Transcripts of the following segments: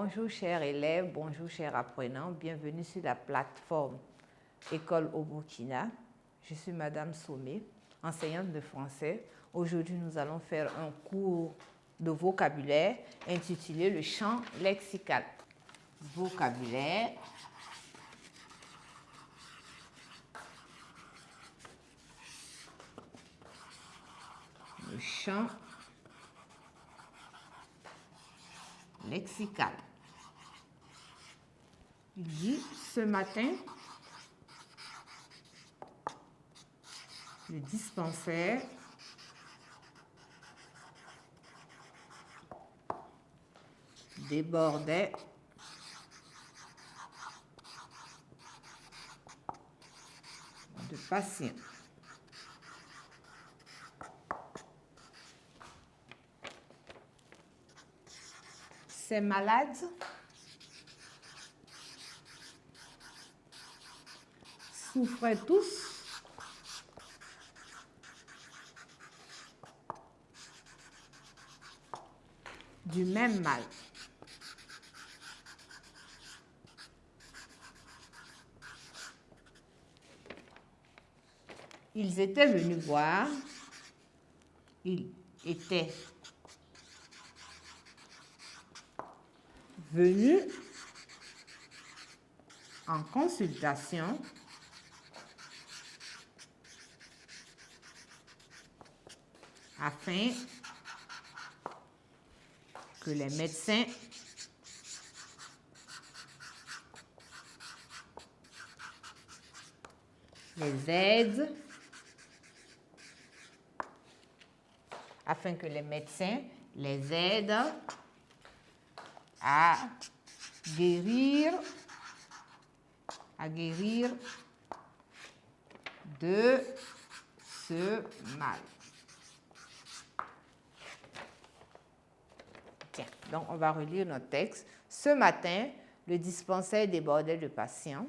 Bonjour chers élèves, bonjour chers apprenants, bienvenue sur la plateforme École au Burkina. Je suis Madame Somé, enseignante de français. Aujourd'hui, nous allons faire un cours de vocabulaire intitulé le champ lexical. Vocabulaire. Le champ lexical. Il dit ce matin, le dispensaire débordait de patients. Ces malades souffraient tous du même mal. Ils étaient venus voir, ils étaient venus en consultation afin que les médecins les aident, à guérir de ce mal. Tiens, donc on va relire notre texte. Ce matin, le dispensaire débordait de patients.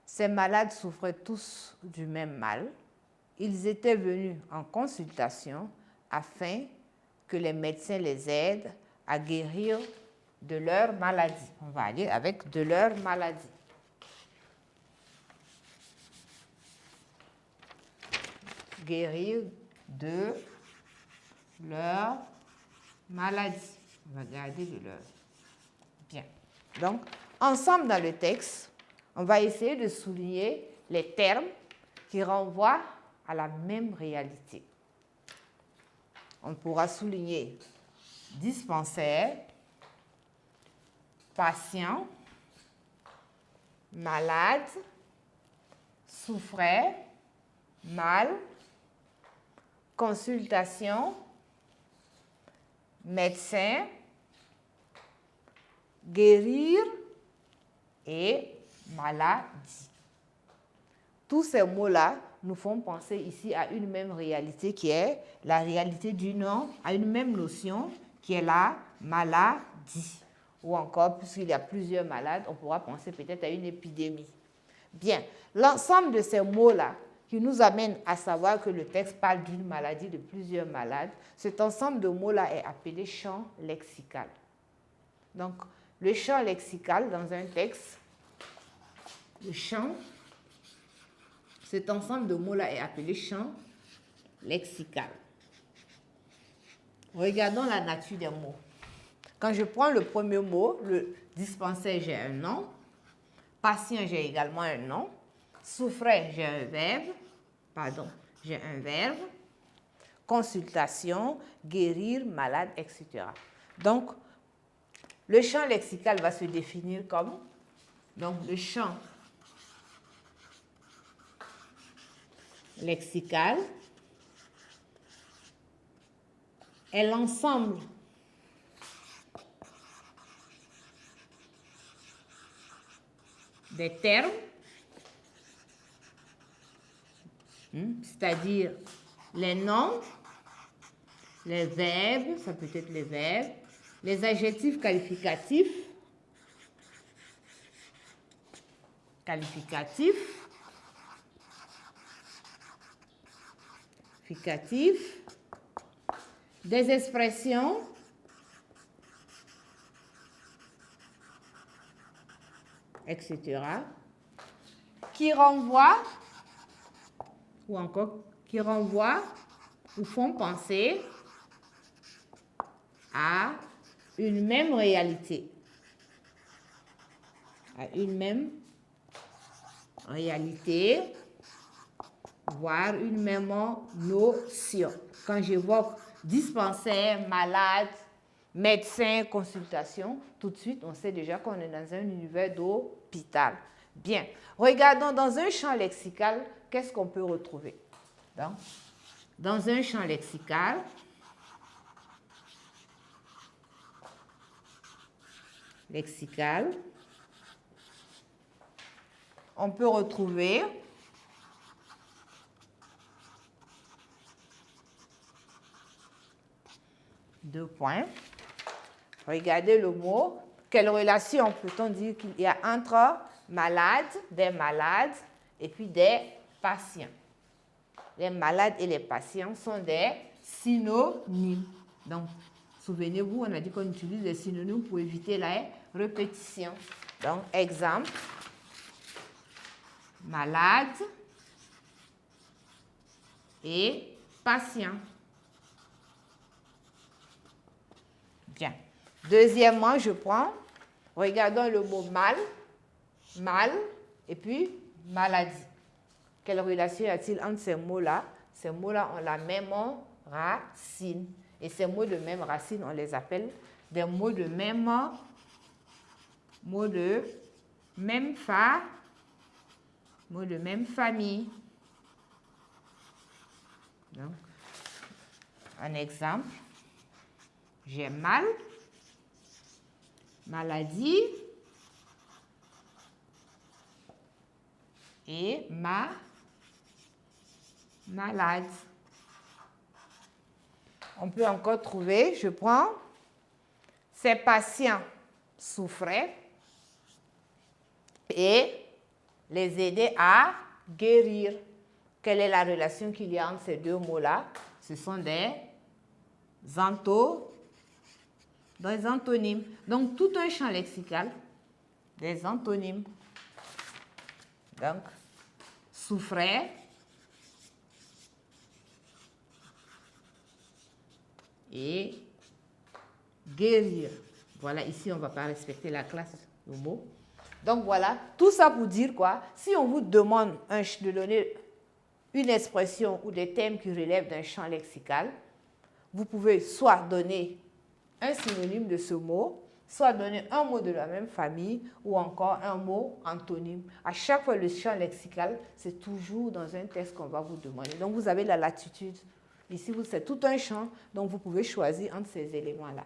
Ces malades souffraient tous du même mal. Ils étaient venus en consultation afin que les médecins les aident à guérir de leur maladie. On va aller avec de leur maladie. Guérir de leur maladie. On va garder de leur. Bien. Donc, ensemble dans le texte, on va essayer de souligner les termes qui renvoient à la même réalité. On pourra souligner dispensaire, patient, malade, souffrait, mal, consultation, médecin, guérir et maladie. Tous ces mots-là nous font penser ici à une même réalité qui est la réalité du nom, à une même notion qui est la maladie. Ou encore, puisqu'il y a plusieurs malades, on pourra penser peut-être à une épidémie. Bien, l'ensemble de ces mots-là qui nous amènent à savoir que le texte parle d'une maladie, de plusieurs malades, cet ensemble de mots-là est appelé champ lexical. Donc, le champ lexical dans un texte, le champ, cet ensemble de mots-là est appelé champ lexical. Regardons la nature des mots. Quand je prends le premier mot, le dispensaire, j'ai un nom. Patient, j'ai également un nom. Souffrait, j'ai un verbe. J'ai un verbe. Consultation, guérir, malade, etc. Donc, le champ lexical va se définir comme, donc le champ lexical est l'ensemble des termes, c'est-à-dire les noms, les verbes, ça peut être les verbes, les adjectifs qualificatifs, des expressions etc., qui renvoient, ou encore qui renvoient ou font penser à une même réalité. À une même réalité, voire une même notion. Quand j'évoque dispensaire, malade, médecin, consultation, tout de suite, on sait déjà qu'on est dans un univers d'hôpital. Bien. Regardons dans un champ lexical, qu'est-ce qu'on peut retrouver? Dans un champ lexical, on peut retrouver deux points. Regardez le mot. Quelle relation peut-on dire qu'il y a entre des malades et puis des patients? Les malades et les patients sont des synonymes. Donc, souvenez-vous, on a dit qu'on utilise les synonymes pour éviter la répétition. Donc, exemple, malade et patient. Bien. Deuxièmement, je prends, regardons le mot mal et puis maladie. Quelle relation y a-t-il entre ces mots-là? Ces mots-là ont la même racine. Et ces mots de même racine, on les appelle des mots de même famille. Donc, un exemple, j'ai mal, maladie et malade. On peut encore trouver, je prends, ces patients souffraient et les aider à guérir. Quelle est la relation qu'il y a entre ces deux mots-là? Ce sont des antonymes. Donc, tout un champ lexical, des antonymes. Donc, souffrait et guérir. Voilà, ici, on ne va pas respecter la classe, le mot. Donc, voilà, tout ça pour dire quoi? Si on vous demande de donner une expression ou des thèmes qui relèvent d'un champ lexical, vous pouvez soit donner un synonyme de ce mot, soit donner un mot de la même famille ou encore un mot antonyme. À chaque fois, le champ lexical, c'est toujours dans un texte qu'on va vous demander. Donc, vous avez la latitude. Ici, c'est tout un champ, donc vous pouvez choisir entre ces éléments-là.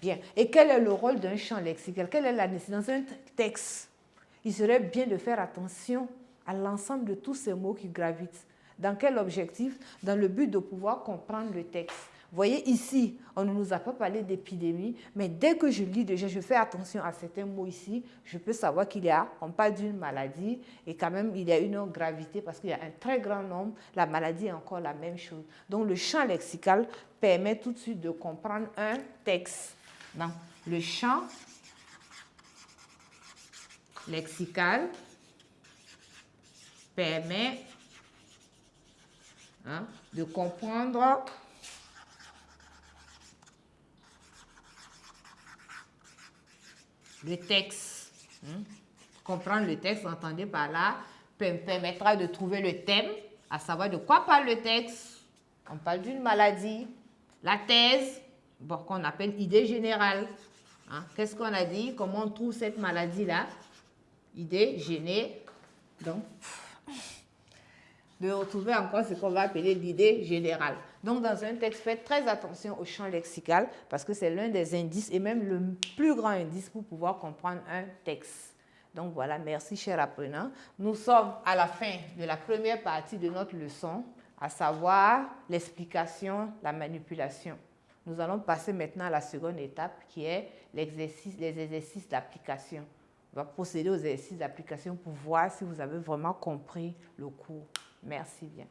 Bien. Et quel est le rôle d'un champ lexical? Quelle est la nécessité? Dans un texte, il serait bien de faire attention à l'ensemble de tous ces mots qui gravitent. Dans quel objectif? Dans le but de pouvoir comprendre le texte. Vous voyez ici, on ne nous a pas parlé d'épidémie, mais dès que je lis déjà, je fais attention à certains mots ici, je peux savoir on parle d'une maladie et quand même il y a une gravité parce qu'il y a un très grand nombre, la maladie est encore la même chose. Donc le champ lexical permet tout de suite de comprendre un texte. Donc le champ lexical permet de comprendre le texte. Comprendre le texte, entendez par là, permettra de trouver le thème, à savoir de quoi parle le texte. On parle d'une maladie. La thèse, qu'on appelle idée générale. Qu'est-ce qu'on a dit? Comment on trouve cette maladie-là? Idée générale. Donc, de retrouver encore ce qu'on va appeler l'idée générale. Donc, dans un texte, faites très attention au champ lexical parce que c'est l'un des indices et même le plus grand indice pour pouvoir comprendre un texte. Donc, voilà, merci, chers apprenants. Nous sommes à la fin de la première partie de notre leçon, à savoir l'explication, la manipulation. Nous allons passer maintenant à la seconde étape qui est les exercices d'application. On va procéder aux exercices d'application pour voir si vous avez vraiment compris le cours. Merci bien.